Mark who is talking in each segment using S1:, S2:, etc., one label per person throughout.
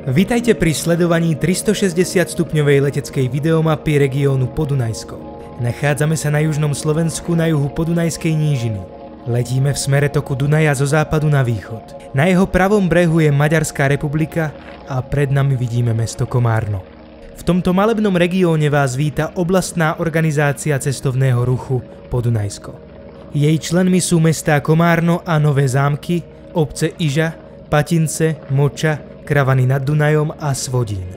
S1: Vitajte pri sledovaní 360-stupňovej leteckej videomapy regiónu Podunajsko. Nachádzame sa na južnom Slovensku na juhu Podunajskej nížiny. Letíme v smere toku Dunaja zo západu na východ. Na jeho pravom brehu je Maďarská republika a pred nami vidíme mesto Komárno. V tomto malebnom regióne vás víta oblastná organizácia cestovného ruchu Podunajsko. Jej členmi sú mestá Komárno a Nové Zámky, obce Iža, Patince, Moča, Kravany nad Dunajom a Svodín.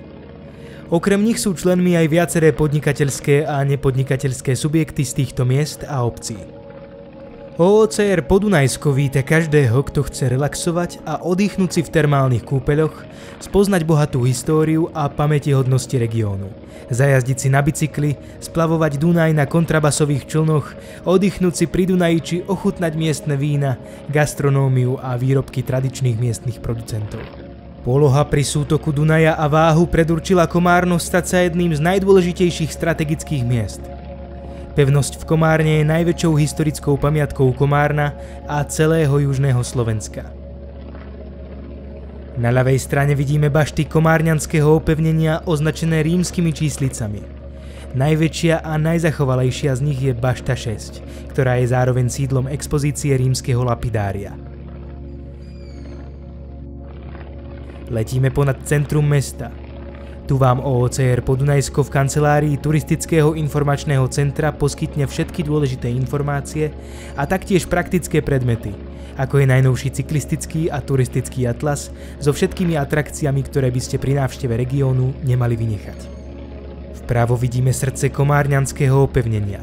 S1: Okrem nich sú členmi aj viaceré podnikateľské a nepodnikateľské subjekty z týchto miest a obcí. OOCR Podunajsko víta každého, kto chce relaxovať a oddychnúť si v termálnych kúpeľoch, spoznať bohatú históriu a pamätihodnosti regiónu, zajazdiť si na bicykli, splavovať Dunaj na kontrabasových člnoch, oddychnúť si pri Dunaji či ochutnať miestne vína, gastronómiu a výrobky tradičných miestnych producentov. Poloha pri sútoku Dunaja a váhu predurčila Komárno stať sa jedným z najdôležitejších strategických miest. Pevnosť v Komárne je najväčšou historickou pamiatkou Komárna a celého južného Slovenska. Na ľavej strane vidíme bašty komárňanského opevnenia označené rímskymi číslicami. Najväčšia a najzachovalejšia z nich je bašta 6, ktorá je zároveň sídlom expozície rímskeho lapidária. Letíme ponad centrum mesta. Tu vám OOCR Podunajsko v kancelárii Turistického informačného centra poskytne všetky dôležité informácie a taktiež praktické predmety, ako je najnovší cyklistický a turistický atlas so všetkými atrakciami, ktoré by ste pri návšteve regiónu nemali vynechať. Vpravo vidíme srdce komárňanského opevnenia,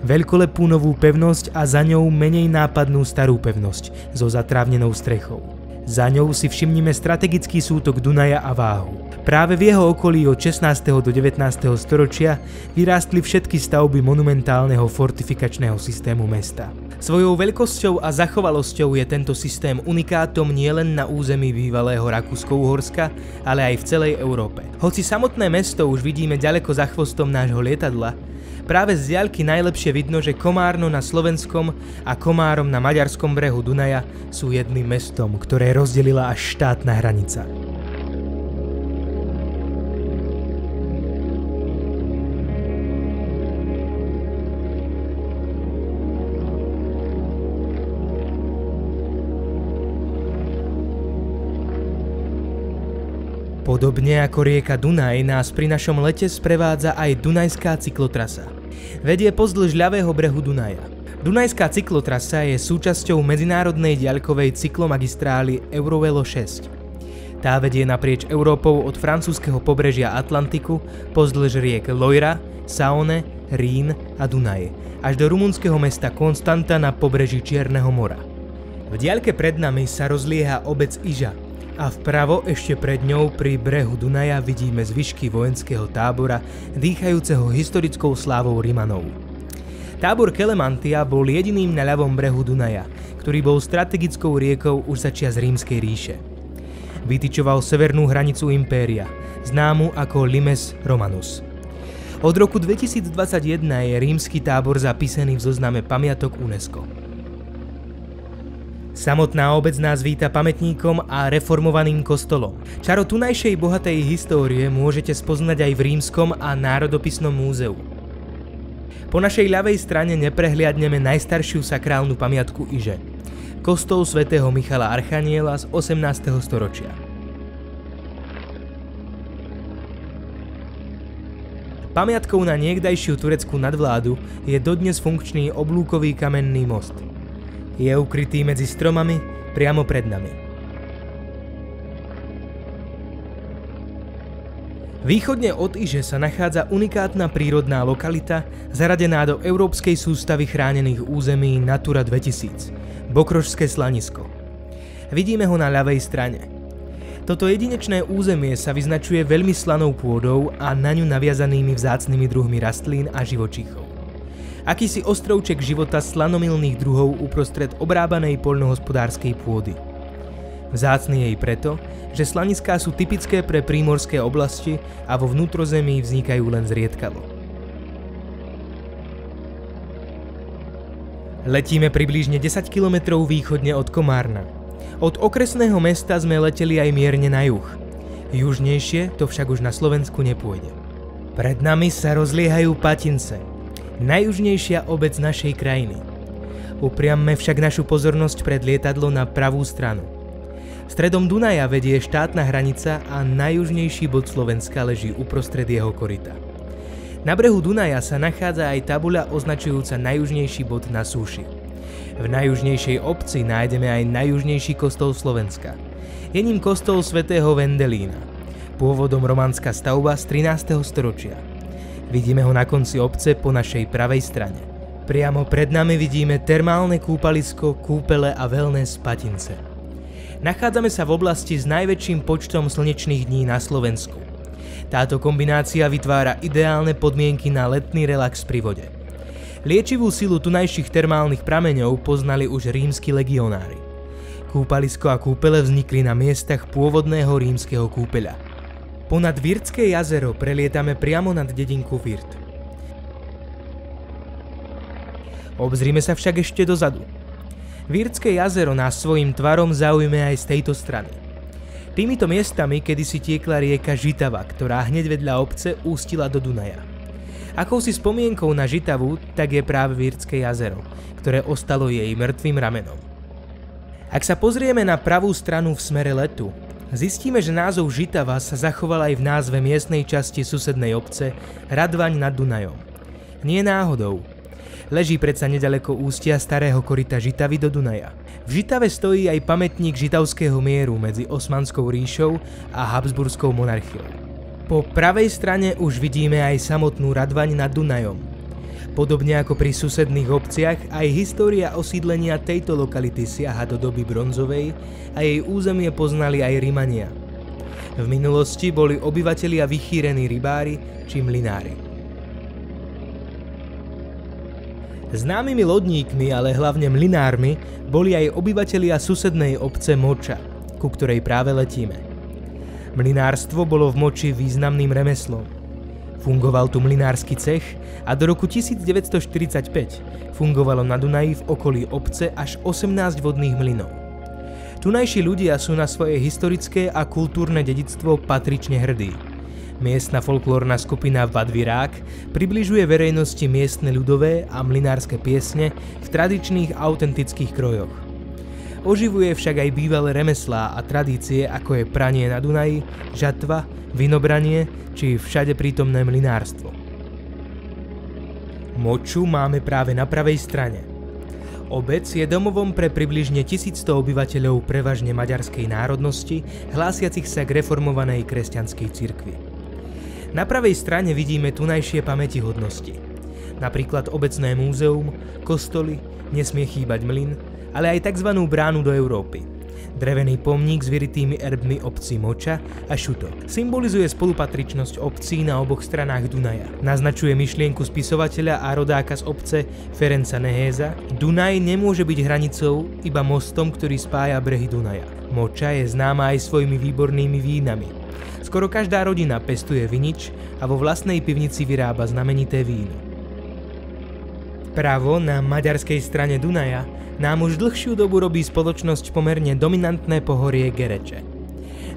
S1: veľkolepú novú pevnosť a za ňou menej nápadnú starú pevnosť so zatrávnenou strechou. Za ňou si všimnime strategický sútok Dunaja a váhu. Práve v jeho okolí od 16. do 19. storočia vyrástli všetky stavby monumentálneho fortifikačného systému mesta. Svojou veľkosťou a zachovalosťou je tento systém unikátom nielen na území bývalého Rakúsko-Uhorska, ale aj v celej Európe. Hoci samotné mesto už vidíme ďaleko za chvostom nášho lietadla, práve z diaľky najlepšie vidno, že Komárno na slovenskom a Komárom na maďarskom brehu Dunaja sú jedným mestom, ktoré rozdelila až štátna hranica. Podobne ako rieka Dunaj nás pri našom lete sprevádza aj Dunajská cyklotrasa. Vedie pozdĺž ľavého brehu Dunaja. Dunajská cyklotrasa je súčasťou medzinárodnej diaľkovej cyklomagistrály Eurovelo 6. Tá vedie naprieč Európou od francúzskeho pobrežia Atlantiku pozdĺž riek Loira, Saone, Rín a Dunaj až do rumunského mesta Konstanta na pobreží Čierneho mora. V diaľke pred nami sa rozlieha obec Iža a vpravo ešte pred ňou pri brehu Dunaja vidíme zvyšky vojenského tábora dýchajúceho historickou slávou Rimanov. Tábor Kelemantia bol jediným na ľavom brehu Dunaja, ktorý bol strategickou riekou už začias Rímskej ríše. Vytyčoval severnú hranicu impéria, známu ako Limes Romanus. Od roku 2021 je rímsky tábor zapísaný v zozname pamiatok UNESCO. Samotná obec nás víta pamätníkom a reformovaným kostolom. Čaro tunajšej bohatej histórie môžete spoznať aj v Rímskom a národopisnom múzeu. Po našej ľavej strane neprehliadneme najstaršiu sakrálnu pamiatku Iže, kostol svätého Michala Archaniela z 18. storočia. Pamiatkou na niekdajšiu tureckú nadvládu je dodnes funkčný oblúkový kamenný most. Je ukrytý medzi stromami priamo pred nami. Východne od Iže sa nachádza unikátna prírodná lokalita zaradená do Európskej sústavy chránených území Natura 2000, Bokrožské Slanisko. Vidíme ho na ľavej strane. Toto jedinečné územie sa vyznačuje veľmi slanou pôdou a na ňu naviazanými vzácnymi druhmi rastlín a živočíchov. Akýsi ostrovček života slanomilných druhov uprostred obrábanej poľnohospodárskej pôdy. Vzácny je i preto, že slaniská sú typické pre prímorské oblasti a vo vnútrozemí vznikajú len zriedkavo. Letíme približne 10 km východne od Komárna. Od okresného mesta sme leteli aj mierne na juh. Južnejšie to však už na Slovensku nepôjde. Pred nami sa rozliehajú Patince, najjužnejšia obec našej krajiny. Upriamme však našu pozornosť pred lietadlo na pravú stranu. Stredom Dunaja vedie štátna hranica a najjužnejší bod Slovenska leží uprostred jeho koryta. Na brehu Dunaja sa nachádza aj tabuľa označujúca najjužnejší bod na súši. V najjužnejšej obci nájdeme aj najjužnejší kostol Slovenska. Je ním kostol svätého Vendelína, pôvodom románska stavba z 13. storočia. Vidíme ho na konci obce po našej pravej strane. Priamo pred nami vidíme termálne kúpalisko, kúpele a wellness Patince. Nachádzame sa v oblasti s najväčším počtom slnečných dní na Slovensku. Táto kombinácia vytvára ideálne podmienky na letný relax pri vode. Liečivú silu tunajších termálnych prameňov poznali už rímski legionári. Kúpalisko a kúpele vznikli na miestach pôvodného rímskeho kúpeľa. Ponad Virtské jazero prelietame priamo nad dedinku Virt. Obzrime sa však ešte dozadu. Virtské jazero nás svojím tvarom zaujme aj z tejto strany. Týmito miestami kedysi tiekla rieka Žitava, ktorá hneď vedľa obce ústila do Dunaja. Akousi spomienkou na Žitavu, tak je práve Virtské jazero, ktoré ostalo jej mŕtvým ramenom. Ak sa pozrieme na pravú stranu v smere letu, zistíme, že názov Žitava sa zachoval aj v názve miestnej časti susednej obce Radvaň nad Dunajom. Nie náhodou. Leží predsa nedaleko ústia starého koryta Žitavy do Dunaja. V Žitave stojí aj pamätník žitavského mieru medzi Osmanskou ríšou a Habsburskou monarchiou. Po pravej strane už vidíme aj samotnú Radvaň nad Dunajom. Podobne ako pri susedných obciach, aj história osídlenia tejto lokality siaha do doby bronzovej a jej územie poznali aj Rimania. V minulosti boli obyvatelia vychýrení rybári či mlynári. Známymi lodníkmi, ale hlavne mlynármi, boli aj obyvatelia susednej obce Moča, ku ktorej práve letíme. Mlynárstvo bolo v Moči významným remeslom. Fungoval tu mlynársky cech a do roku 1945 fungovalo na Dunaji v okolí obce až 18 vodných mlynov. Tunajší ľudia sú na svoje historické a kultúrne dedičstvo patrične hrdí. Miestna folklórna skupina Vadvirák približuje verejnosti miestne ľudové a mlynárske piesne v tradičných autentických krojoch. Oživuje však aj bývalé remeslá a tradície, ako je pranie na Dunaji, žatva, vinobranie či všade prítomné mlynárstvo. Moču máme práve na pravej strane. Obec je domovom pre približne 1100 obyvateľov prevažne maďarskej národnosti, hlásiacich sa k reformovanej kresťanskej cirkvi. Na pravej strane vidíme tunajšie pamätihodnosti. Napríklad obecné múzeum, kostoly, nesmie chýbať mlyn, ale aj tzv. Bránu do Európy. Drevený pomník s vyritými erbmi obcí Moča a Šutok. Symbolizuje spolupatričnosť obcí na oboch stranách Dunaja. Naznačuje myšlienku spisovateľa a rodáka z obce Ferenca Nehéza. Dunaj nemôže byť hranicou, iba mostom, ktorý spája brehy Dunaja. Moča je známa aj svojimi výbornými vínami. Skoro každá rodina pestuje vinič a vo vlastnej pivnici vyrába znamenité víno. Pravo na maďarskej strane Dunaja nám už dlhšiu dobu robí spoločnosť pomerne dominantné pohorie Gereče.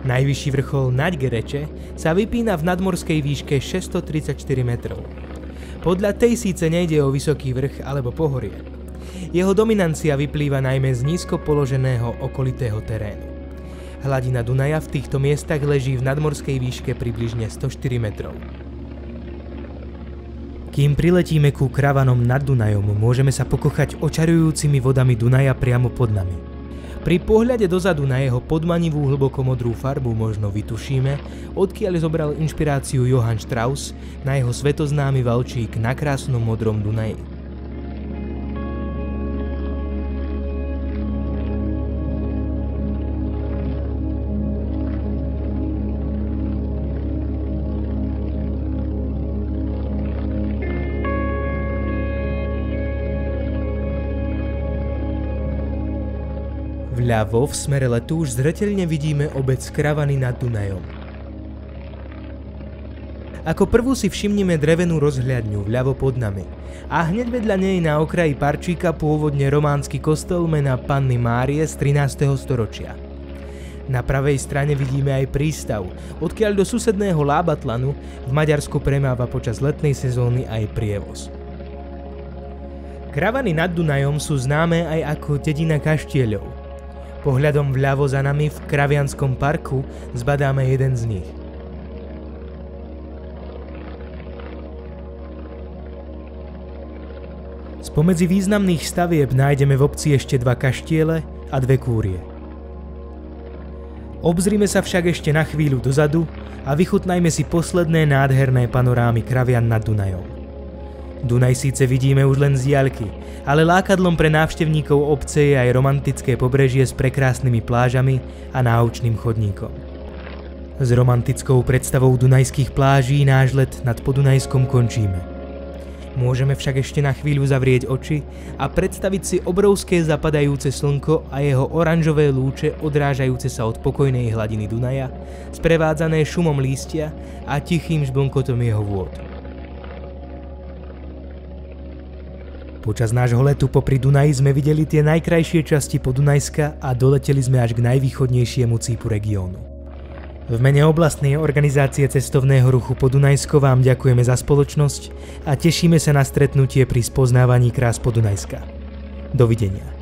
S1: Najvyšší vrchol Naď Gereče sa vypína v nadmorskej výške 634 metrov. Podľa tej síce nejde o vysoký vrch alebo pohorie. Jeho dominancia vyplýva najmä z nízko položeného okolitého terénu. Hladina Dunaja v týchto miestach leží v nadmorskej výške približne 104 metrov. Kým priletíme ku Kravanom nad Dunajom, môžeme sa pokochať očarujúcimi vodami Dunaja priamo pod nami. Pri pohľade dozadu na jeho podmanivú hlbokomodrú farbu možno vytušíme, odkiaľ zobral inšpiráciu Johann Strauss na jeho svetoznámy valčík na krásnom modrom Dunaji. Vľavo v smere letu už zreteľne vidíme obec Kravany nad Dunajom. Ako prvú si všimnime drevenú rozhľadňu vľavo pod nami a hneď vedľa nej na okraji parčíka pôvodne románsky kostol mena Panny Márie z 13. storočia. Na pravej strane vidíme aj prístav, odkiaľ do susedného Lábatlanu v Maďarsku premáva počas letnej sezóny aj prievoz. Kravany nad Dunajom sú známe aj ako dedina kaštieľov. Pohľadom vľavo za nami v Kravianskom parku zbadáme jeden z nich. Spomedzi významných stavieb nájdeme v obci ešte 2 kaštiele a 2 kúrie. Obzrime sa však ešte na chvíľu dozadu a vychutnajme si posledné nádherné panorámy Kravian nad Dunajom. Dunaj síce vidíme už len z diaľky, ale lákadlom pre návštevníkov obce je aj romantické pobrežie s prekrásnymi plážami a náučným chodníkom. S romantickou predstavou dunajských pláží náš let nad Podunajskom končíme. Môžeme však ešte na chvíľu zavrieť oči a predstaviť si obrovské zapadajúce slnko a jeho oranžové lúče odrážajúce sa od pokojnej hladiny Dunaja, sprevádzané šumom lístia a tichým žblnkotom jeho vôd. Počas nášho letu popri Dunaji sme videli tie najkrajšie časti Podunajska a doleteli sme až k najvýchodnejšiemu cípu regiónu. V mene oblastnej organizácie cestovného ruchu Podunajsko vám ďakujeme za spoločnosť a tešíme sa na stretnutie pri spoznávaní krás Podunajska. Dovidenia.